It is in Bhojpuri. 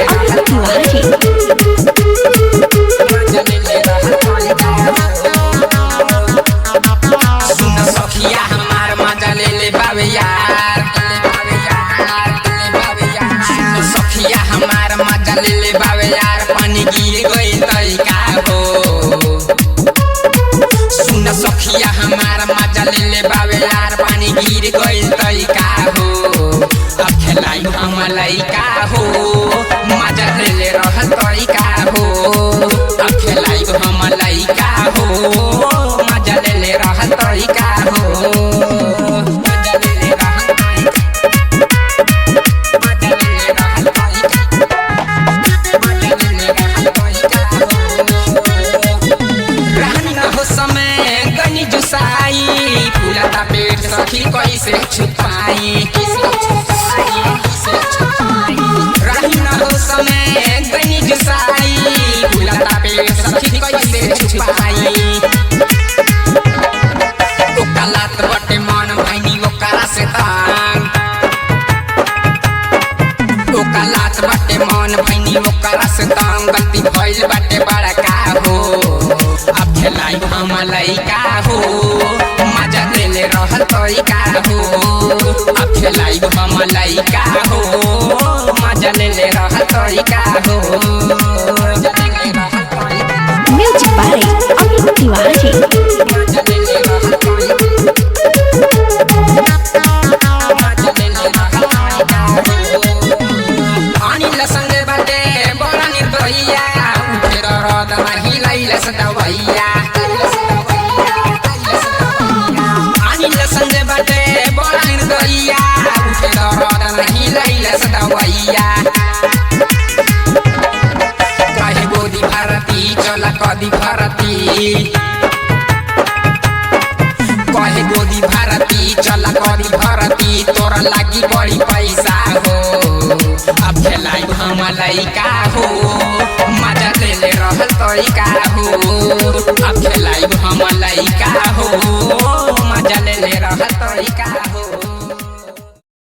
अमित तिवारी। सुन सखिया हमार मजा ले ले बाबे यार, सखिया हमार मजा ले ले बाबे यार, पानी गिर गई तरीका हो। सुन सखिया हमार मजा ले ले बाबे यार, पानी गिर गई तरीका हो। अब खेलाई हम लइका हो, मजा ले ले रह तरीका हो। अब खेलाई हम लइका हो, मजा ले ले रह तरीका हो। मजा ले ले रह फूलता पेट सखी कैसे छुपाई, रही न हो समय गनी जुसाई, फूलता पेट सखी कैसे छुपाई। ओकालात बटे मन भैनी ओकरा से तांग, ओकालात बटे मन भैनी ओकरा से तांग, गलती भइल बाटे बड़का हो। अब खेलाई हम लइका हो, मजा ले ले रहल तरीका हो। अब खेलाई हम लइका हो, मजा ले ले रहल तरीका हो। Music by Amit Tiwari. अनिल संगे बाटे बड़ा निर्दयिया, उठेर रद नाही लैले सदवैया। अनिल संगे बाटे बड़ा निर्दयिया, उठेर रद नाही लैले सदवैया। कहे गोदी भारती चला कदी भारती, कहे गोदी भारती चला कदी भारती, तोरा लागी बड़ी पैसा हो। अब खेलाई हम लइका हो, मजा ले ले रहल तरीका हो। अब खेलाई हम लइका हो, मजा ले ले रहल तरीका हो।